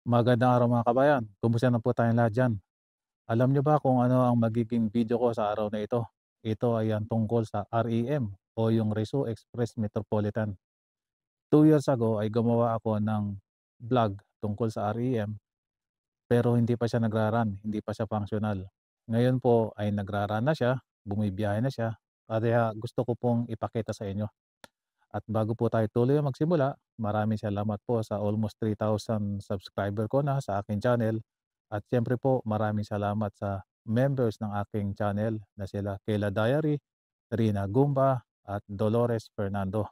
Magandang araw mga kabayan, kumusta na po tayong lahat diyan? Alam niyo ba kung ano ang magiging video ko sa araw na ito? Ito ay ang tungkol sa REM o yung Rizzo Express Metropolitan. 2 years ago ay gumawa ako ng vlog tungkol sa REM pero hindi pa siya nagra-run, hindi pa siya functional. Ngayon po ay nagra-run na siya, bumibiyahe na siya, kaya gusto ko pong ipakita sa inyo. At bago po tayo tuloy magsimula, maraming salamat po sa almost 3,000 subscriber ko na sa aking channel. At siyempre po maraming salamat sa members ng aking channel na sila Kayla Diary, Rina Gumba at Dolores Fernando.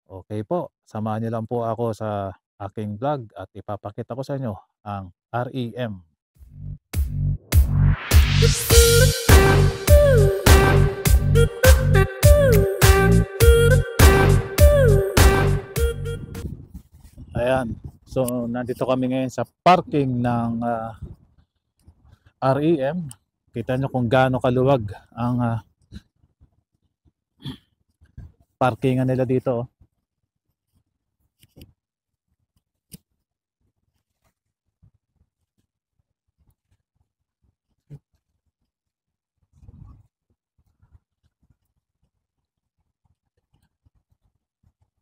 Okay po, samahan niyo lang po ako sa aking vlog at ipapakita ko sa inyo ang REM. Ayan, so nandito kami ngayon sa parking ng REM. Kita nyo kung gaano kaluwag ang parkingan nila dito. Oh.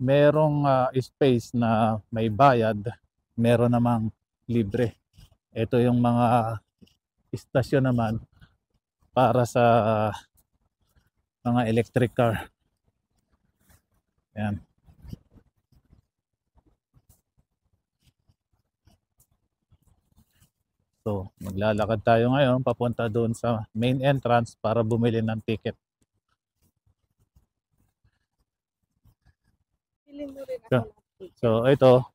Merong space na may bayad, meron namang libre. Ito yung mga istasyon naman para sa mga electric car. Ayan. So, maglalakad tayo ngayon papunta doon sa main entrance para bumili ng ticket. So, ito,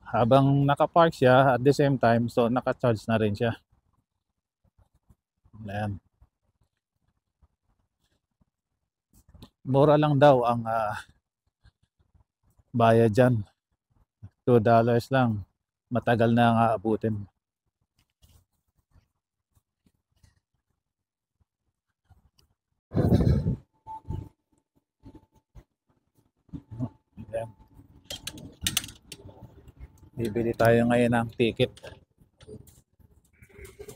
habang nakapark siya at the same time, so naka-charge na rin siya. Ayan. Mura lang daw ang bayad dyan. $2 lang. Matagal na nga abutin. Ayan. Bibili tayo ngayon ng ticket.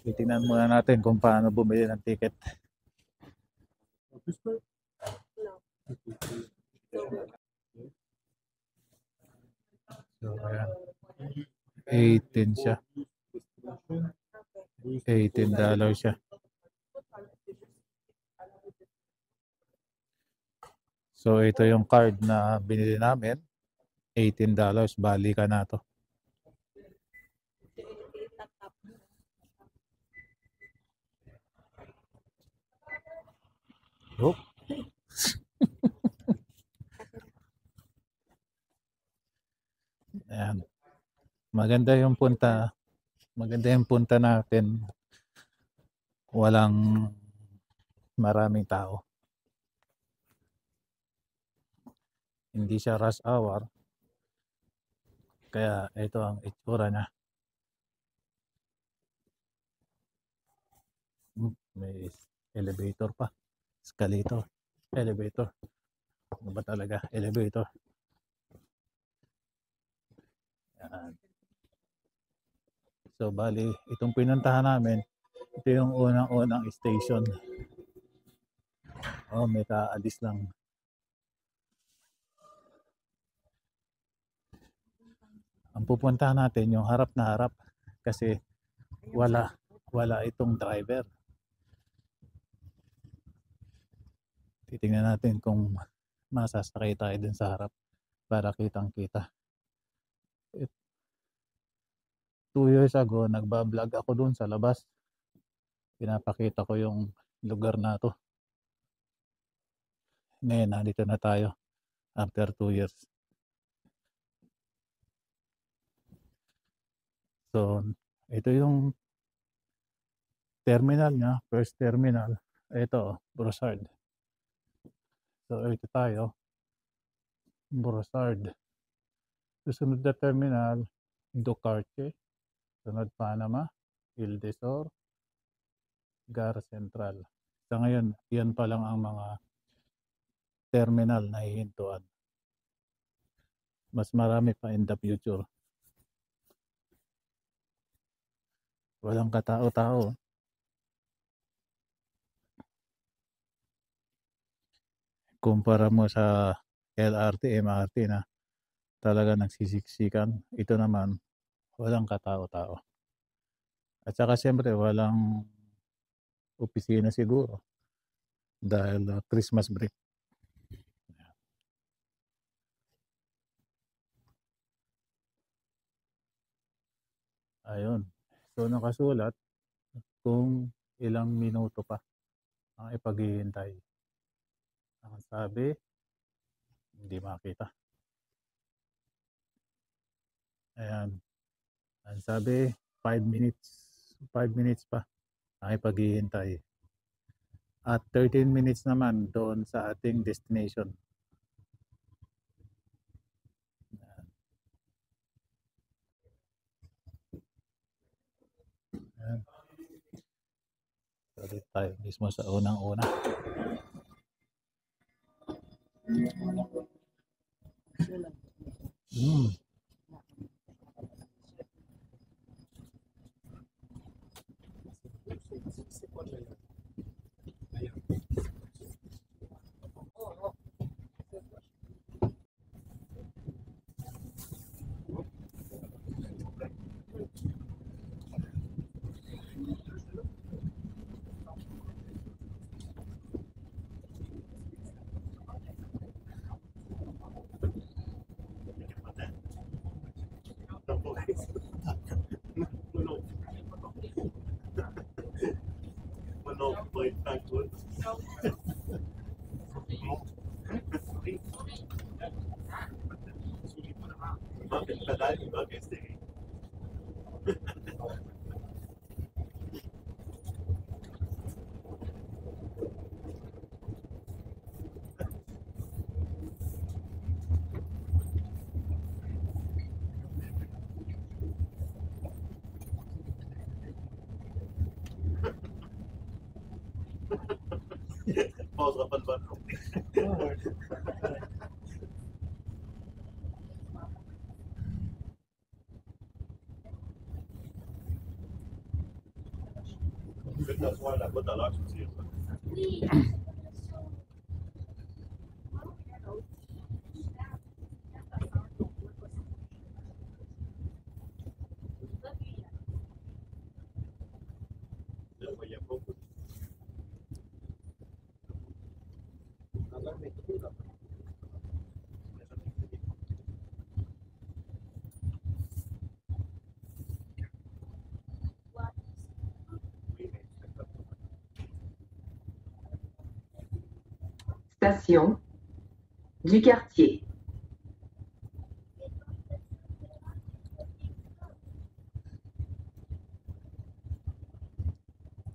Titingnan muna natin kung paano bumili ng ticket. So, ayan. 18 siya. $18 siya. So, ito yung card na binili namin. $18. Balikan na to. Oh. Ayan. Maganda yung punta. Maganda yung punta natin. Walang maraming tao. Hindi siya rush hour. Kaya ito ang itsura niya. May elevator pa. Escalator. Elevator. Ano ba talaga? Elevator. Yan. So, bali, itong pinuntahan namin, ito yung unang-unang station. Oh, may kaalis lang. Ang pupuntahan natin yung harap na harap kasi wala itong driver. Titingnan natin kung masasakay tayo dun sa harap para kitang-kita. 2 years ago, nagbablog ako dun sa labas. Pinapakita ko yung lugar na to. Ngayon, nandito na tayo after 2 years. So, ito yung terminal niya, first terminal. Ito, Brossard. So, ito tayo. Brossard. Susunod na terminal, Ducarche. Sunod Panama, Ildesor, Gar Central. Sa ngayon, yan pa lang ang mga terminal na hihintuan. Mas marami pa in the future. Walang katao-tao. Kumpara mo sa LRT, MRT na talagang nagsisiksikan, ito naman walang katao-tao. At saka siyempre walang opisina siguro dahil Christmas break. Ayun. So nakasulat kung ilang minuto pa ang ipaghihintay. Ang sabi, hindi makita. Ayan. Ang sabi, 5 minutes. 5 minutes pa ang ipaghihintay. At 13 minutes naman doon sa ating destination. Ayan. So dito tayo mismo sa unang-una. Pausa pa ba? Das war la gota la Station du quartier.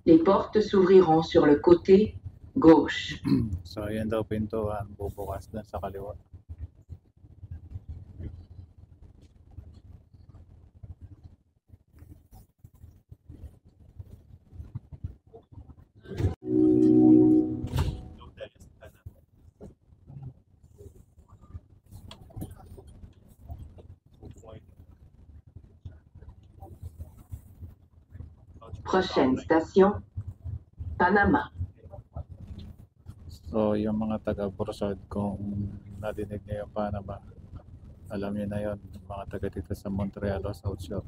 Les portes s'ouvriront sur le côté gauche. So ayan daw pintuan bubukas na sa kaliwa. Prochaine station, Panama. So yung mga taga-Bursod, kung nadinig niyo yung Panama, alam niyo na yun, mga taga dito sa Montreal o South Shore.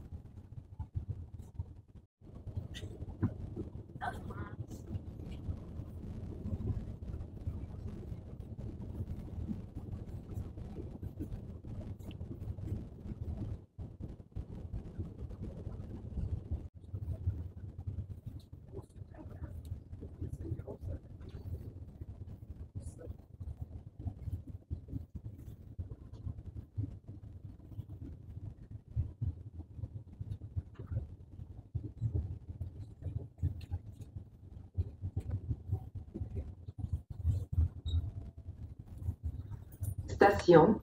Station,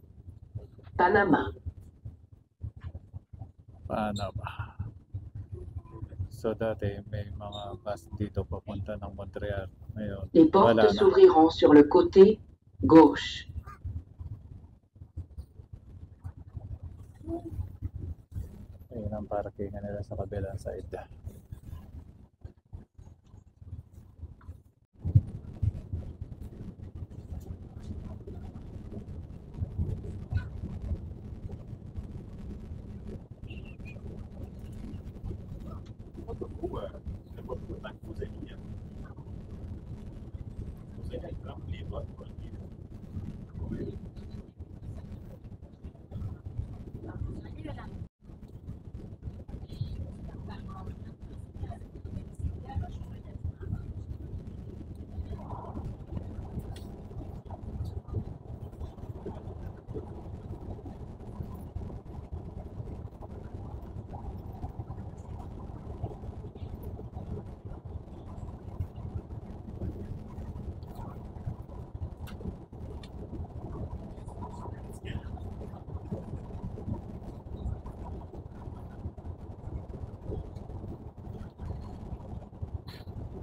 Panama. Panama. So dati may mga bus dito papunta ng Montreal. Ngayon, Les wala portes na. s'ouvriront sur le côté gauche. Ayun ang parkingan nila sa kabilang side.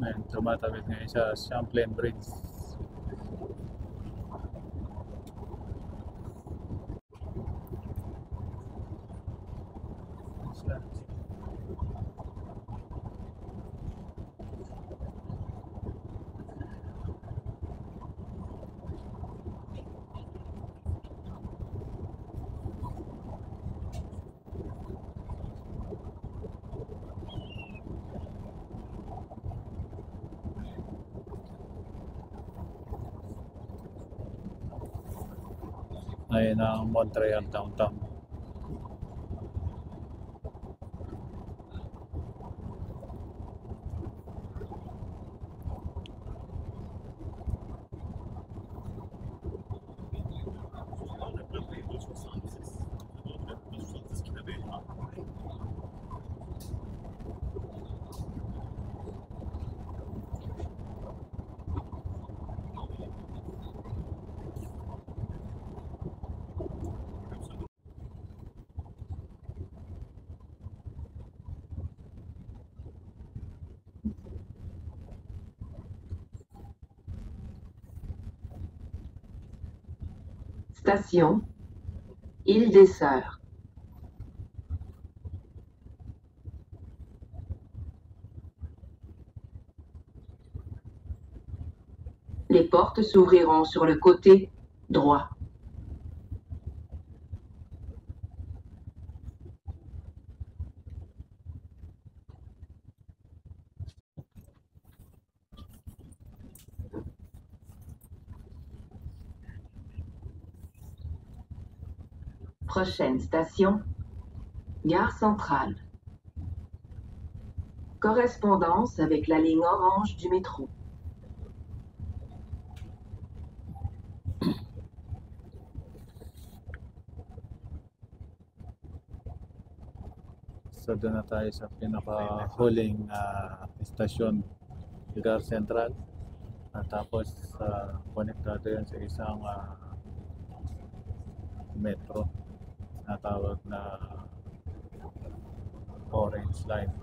Ngayon, tumatawid ngayon sa Champlain Bridge. Ayun ang Montreal downtown. Station Île des Sœurs. Les portes s'ouvriront sur le côté droit. Prochaine station, Gare Centrale. Correspondance avec la ligne orange du métro. So doon na tayo sa pinakahuling istasyon, Gare Central. At tapos konektado yan sa isang metro na tawag na Orange Line.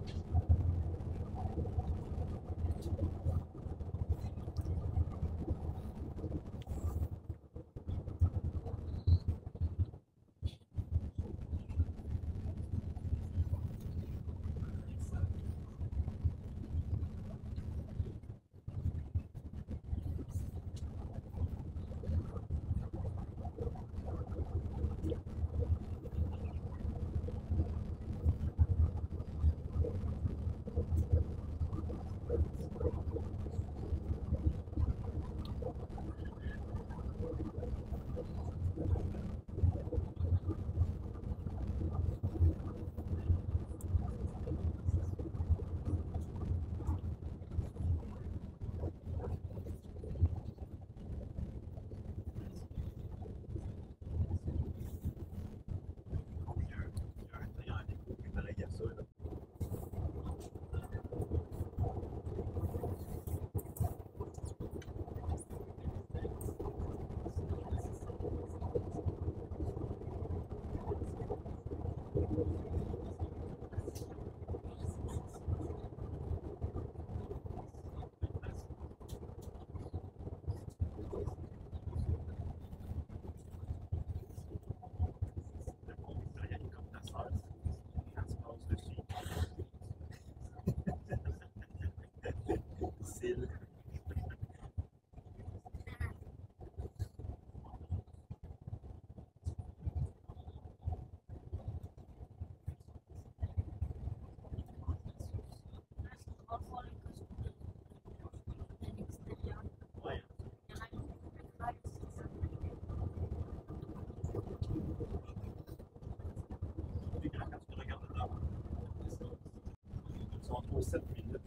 Entre 7 minutes.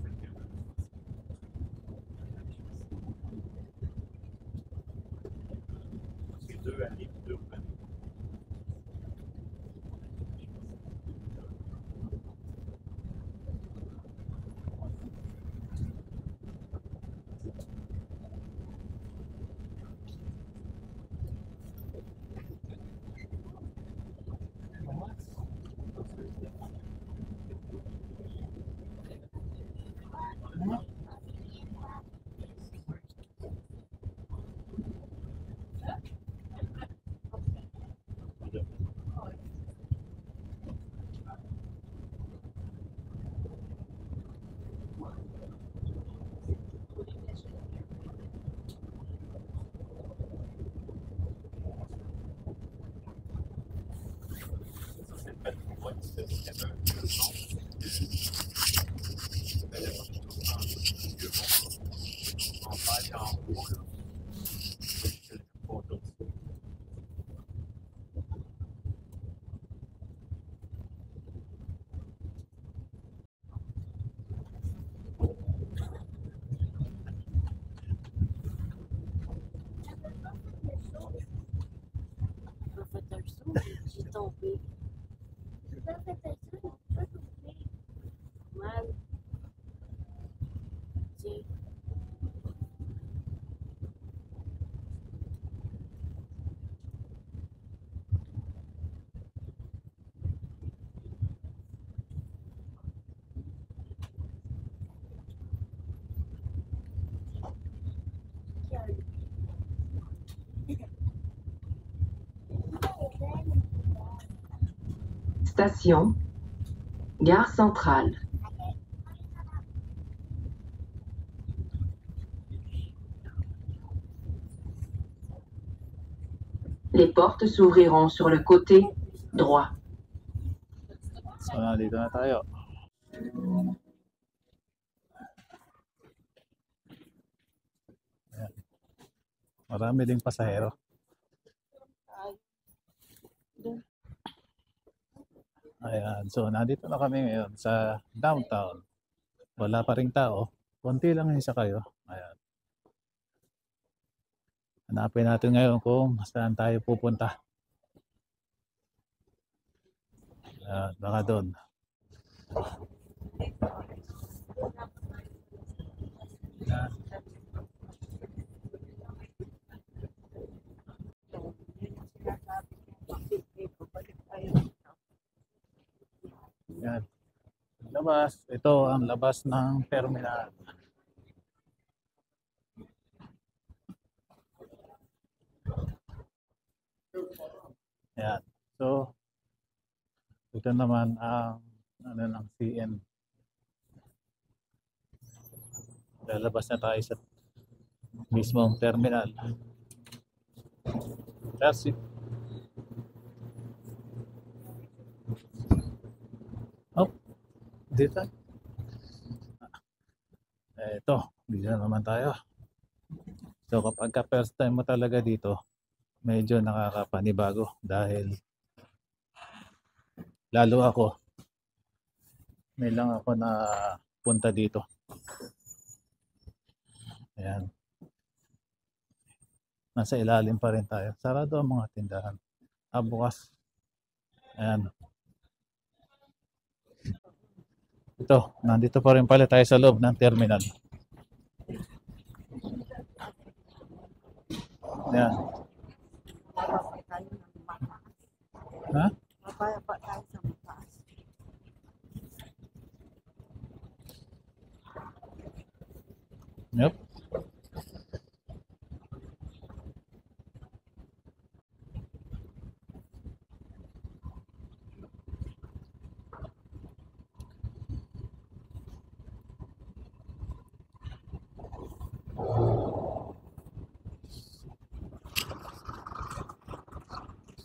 C'est 2 années, 2 années. Station, Gare Centrale. Les portes s'ouvriront sur le côté droit. So, nandito na tayo. Ayan. Marami ding pasahero. Ayan. So, nandito na kami ngayon sa downtown. Wala pa ring tao. Konti lang yung isa kayo. Ayan. Hanapin natin ngayon kung saan tayo pupunta. Ayan, baka doon. Ayan. Ayan. Labas. Ito ang labas ng terminal. Ayan. So, ito naman ang ng CN. Lalabas na tayo sa mismong terminal. That's it. Oh, dito. Ito, dito na naman tayo. So kapag ka first time mo talaga dito, medyo nakakapanibago dahil lalo ako, may lang ako na punta dito. Ayan. Nasa ilalim pa rin tayo. Sarado ang mga tindahan. Bukas. Ayan. Ito, nandito pa rin pala tayo sa loob ng terminal. Ayan. Ha? Mapayapa tayo sa mataas. Yep.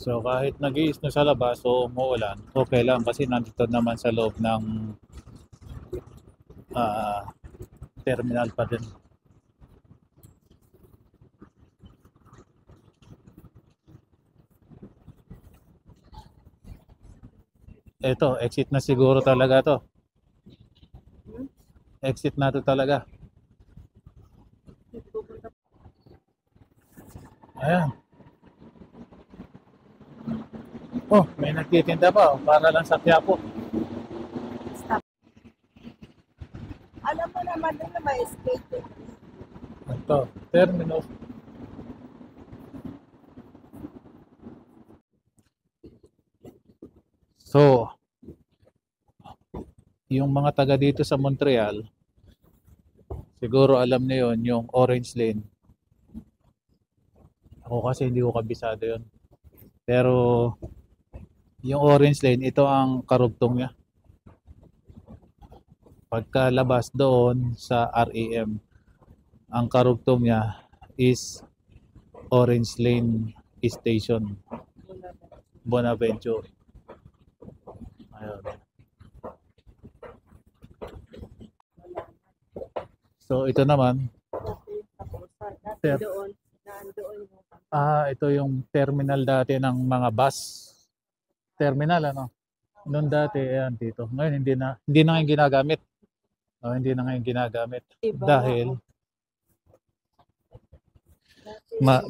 So kahit nag-i-snow sa labas o umuulan, okay lang kasi nandito naman sa loob ng terminal pa din. Ito, exit na siguro talaga to. Exit na to talaga. Ayan. Oh, may nagtitinda pa. Para lang sa Quiapo. Stop. Alam mo naman din na may skate. Ito, terminal. So, yung mga taga dito sa Montreal, siguro alam niyo yon yung orange lane. Ako kasi hindi ko kabisado yon. Pero, yung orange lane, ito ang karugtong niya. Pagkalabas doon sa REM, ang karugtong niya is Orange Lane Station, Bonaventure. Ayun. So ito naman, Doon, nandoon yung ito yung terminal dati ng mga bus. Terminal ano? Noon dati ayan dito. Ngayon hindi na ngayon ginagamit. Hindi na ngayon ginagamit dahil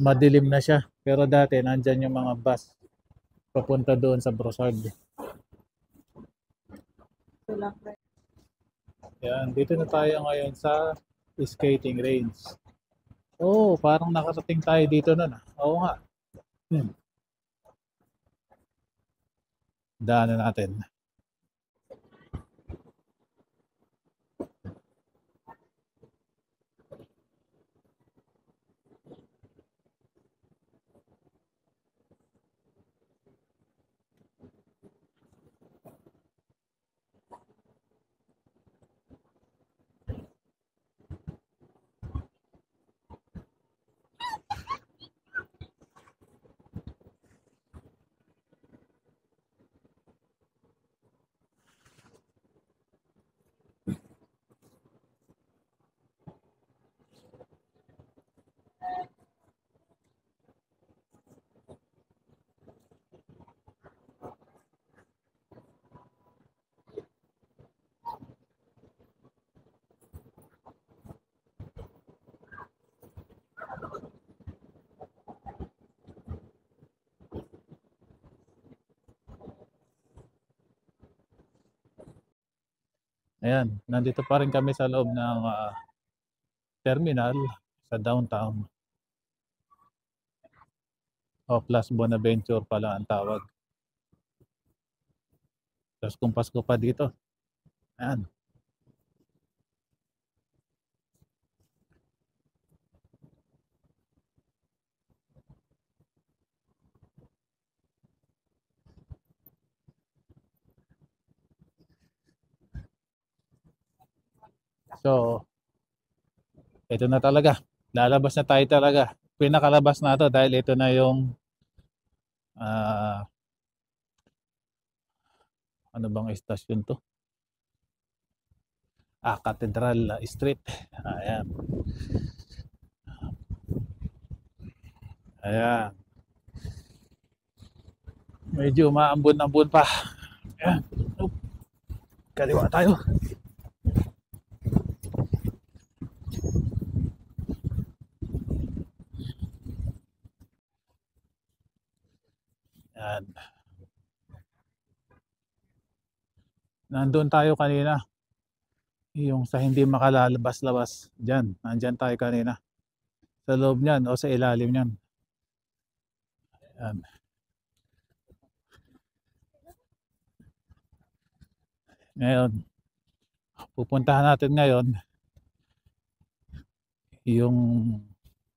madilim na siya. Pero dati nandyan yung mga bus papunta doon sa Brossard. lang. Yan, dito na tayo ngayon sa skating range. Oh, parang nakarating tayo dito na. Oo nga. Daanan natin. Ayan, nandito pa rin kami sa loob ng terminal sa downtown. O Plus Bonaventure pala ang tawag. Tapos kung Pasko pa dito. Ayan. So, ito na talaga. Lalabas na tayo talaga. Pinakalabas na to dahil ito na yung ano bang estasyon to? Cathedral Street. Ayan. Ayan. Medyo maambon-ambon pa. Ayan. Kaliwa tayo. Ayan. Nandun tayo kanina. Yung sa hindi makalalabas-labas. Diyan. Nandyan tayo kanina. Sa loob niyan o sa ilalim niyan. Ayan. Ngayon, pupuntahan natin ngayon yung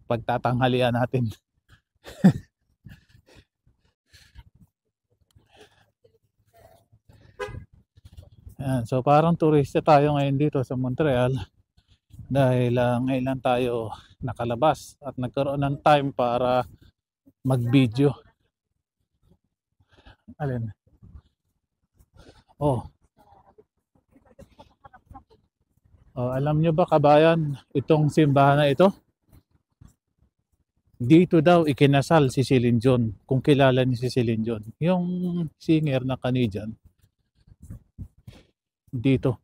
pagtatanghalian natin. Ayan, so parang turista tayo ngayon dito sa Montreal dahil ngayon lang tayo nakalabas at nagkaroon ng time para mag-video. Alin? Oh, alam nyo ba kabayan, itong simbahan na ito? Dito daw ikinasal si Celine Dion, kung kilala niyo si Celine Dion. Yung singer na Canadian. Dito.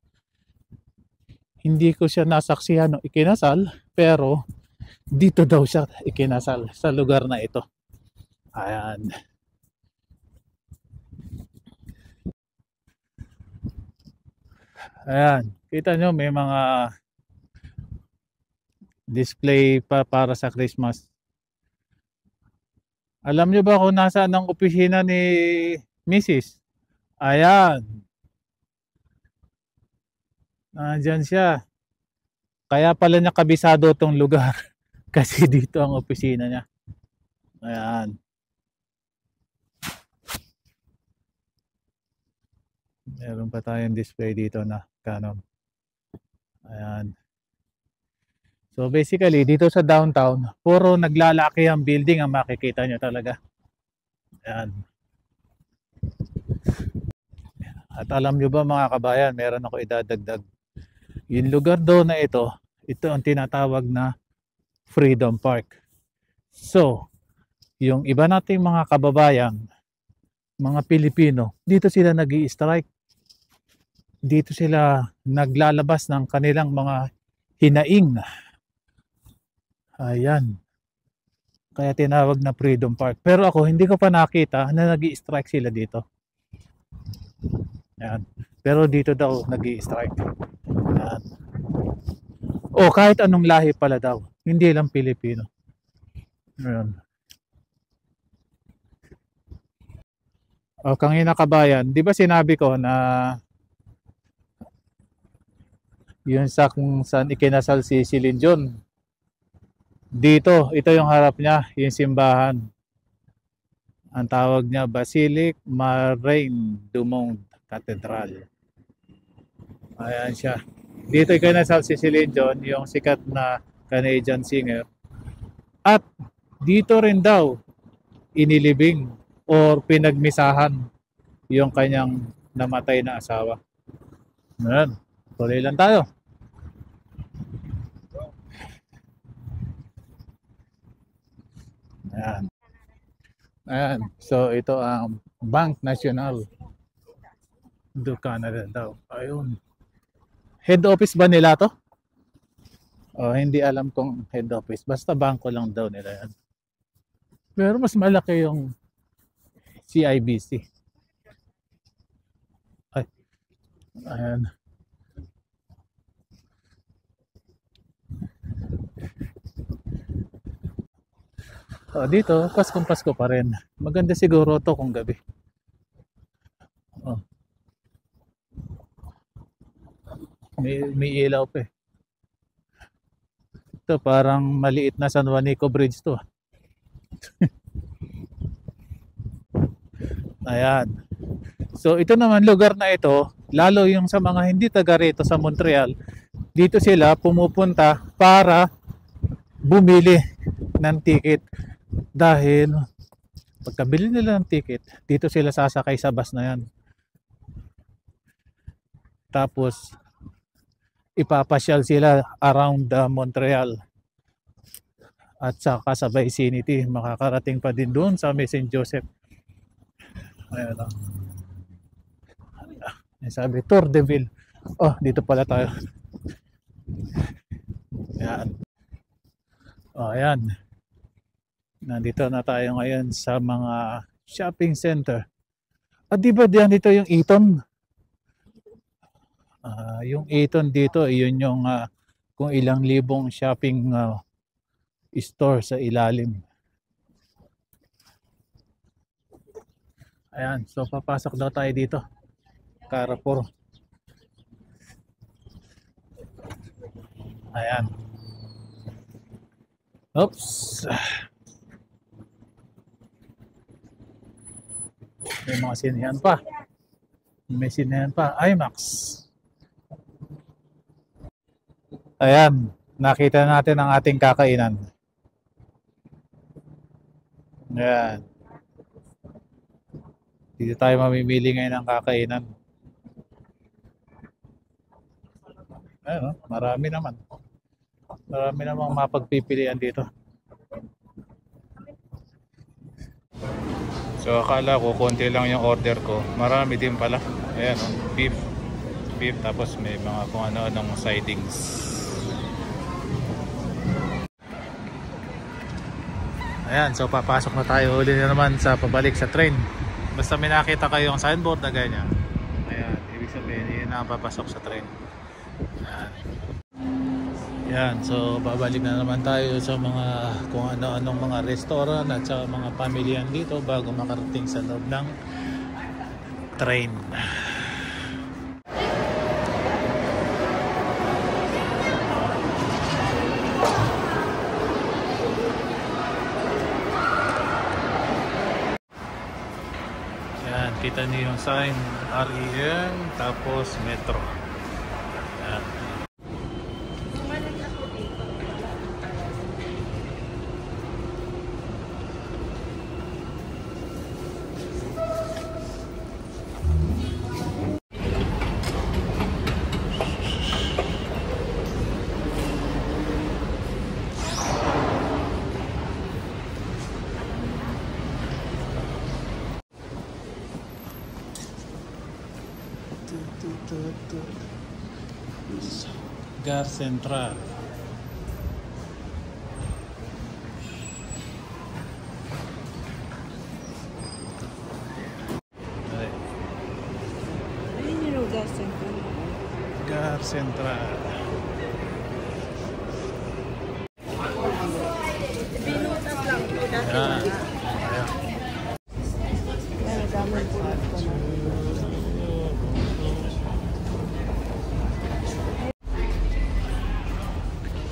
Hindi ko siya nasaksihan ng ikinasal, pero dito daw siya ikinasal sa lugar na ito. Ayan. Ayan. Kita nyo may mga display pa para sa Christmas. Alam nyo ba kung nasaan ang opisina ni Mrs.? Ayan. Nandyan siya. Kaya pala niya kabisado tong lugar. Kasi dito ang opisina niya. Ayan. Meron pa tayong display dito na Canon. Ayan. So basically, dito sa downtown, puro naglalaki ang building ang makikita nyo talaga. Ayan. At alam nyo ba mga kabayan, meron ako idadagdag. Yung lugar doon na ito ang tinatawag na Freedom Park. So, yung iba nating mga kababayan, mga Pilipino, dito sila nag-i-strike. Dito sila naglalabas ng kanilang mga hinaing. Ayan. Kaya tinawag na Freedom Park. Pero ako, hindi ko pa nakita na nag-i-strike sila dito. Ayan. Pero dito daw nag-i-strike. Yan. O kahit anong lahi pala daw, hindi lang Pilipino. Ayan. O kanina kabayan, di ba sinabi ko na yun sa kung saan ikinasal si Celine Dion? Dito, ito yung harap niya, yung simbahan. Ang tawag niya Basilique Marie du Monde Cathedral. Ayan siya. Dito ikinasal si Celine Dion, yung sikat na Canadian singer. At dito rin daw inilibing or pinagmisahan yung kanyang namatay na asawa. Ayan. Tuloy lang tayo. Ayan. Ayan. So ito ang Bank National do Canada daw. Ayun. Head office ba nila to? O hindi alam kung head office. Basta bangko lang daw nila yan. Pero mas malaki yung CIBC. Ay. Ayan. O, dito, Paskong-Pasko pa rin. Maganda siguro to kung gabi. O. May ilaw pa eh. Ito parang maliit na San Juanico Bridge to. Ayan. So ito naman lugar na ito, lalo yung sa mga hindi taga rito sa Montreal, dito sila pumupunta para bumili ng ticket. Dahil pagkabili nila ng ticket, dito sila sasakay sa bus na yan. Tapos ipapasyal sila around Montreal. At saka sa vicinity, makakarating pa din doon sa Saint Joseph. Ayan o. Sabi, Tour de Ville. Oh, dito pala tayo. Ayan. Oh, ayan. Nandito na tayo ngayon sa mga shopping center. At di ba diyan dito yung Eaton? Yung Eaton dito, yun yung kung ilang libong shopping store sa ilalim. Ayan, so papasok daw tayo dito. Carrefour. Ayan. Oops. May mga sinehan pa. May sinehan pa. IMAX. Ayan. Nakita natin ang ating kakainan. Ayan. Dito tayo mamimili ngayon ng kakainan. Ayan, marami naman. Marami namang mapagpipilian dito. So akala ko konti lang yung order ko. Marami din pala. Ayan, beef. Beef tapos may mga kung ano-anong sidings. Ayan, so papasok na tayo uli na naman sa pabalik sa train. Basta may nakita kayong signboard na ganyan. Ayan, ibig sabihin yun na papasok sa train. Ayan. Ayan, so babalik na naman tayo sa mga kung ano-anong mga restaurant at sa mga pamilyan dito bago makarating sa loob ng train. Ayan, kita niyo yung sign REM tapos Metro. Ayan. Gare Central. Ayun yung lugar sa Edgar Central. Binutas lang po dati. Ayan. Ayan. Ayan, damay po dito na.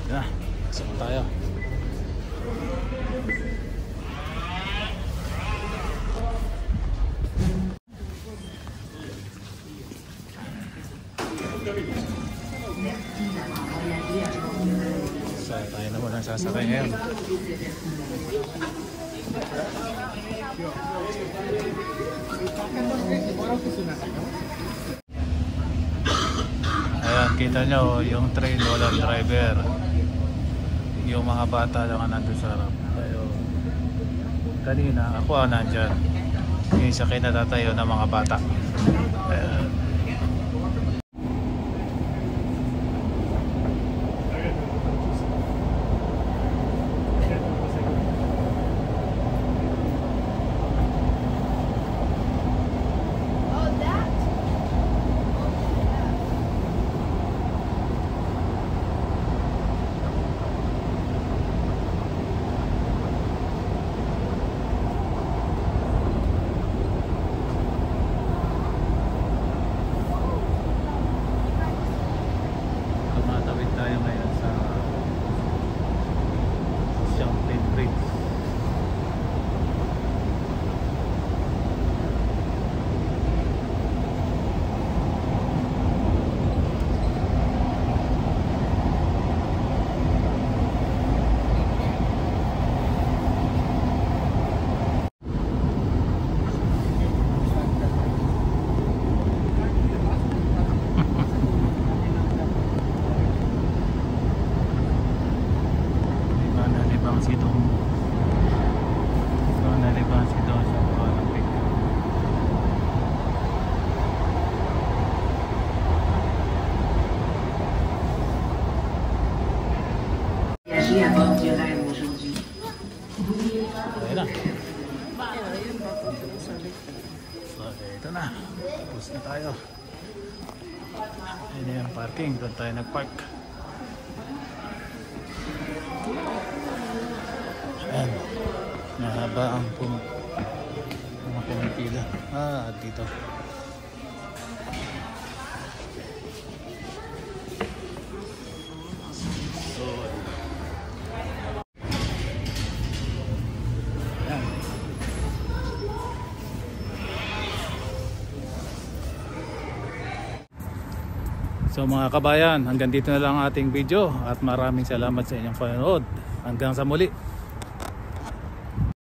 Ayan. Pasok tayo. So, tayo naman ang sasakay ngayon. Ayan, kita nyo yung train, walang driver. Yung mga bata lang ang nandun sa harap. Tayo. Kanina, ako nandyan. Yung sakay na tatayo ng mga bata. Ayan. Tumatawid tayo ngayon sa Champlain Bridge. Nalibang si Don sa Olympic. Voyager à bord du rêve aujourd'hui. Ayan na. Okay, ito na. Tapos na tayo. Ayan na yung parking. Doon tayo nag-park. Ayan. Mahaba ang mga pumipila. Dito. So, ayan. So mga kabayan, hanggang dito na lang ang ating video at maraming salamat sa inyong panonood. Hanggang sa muli.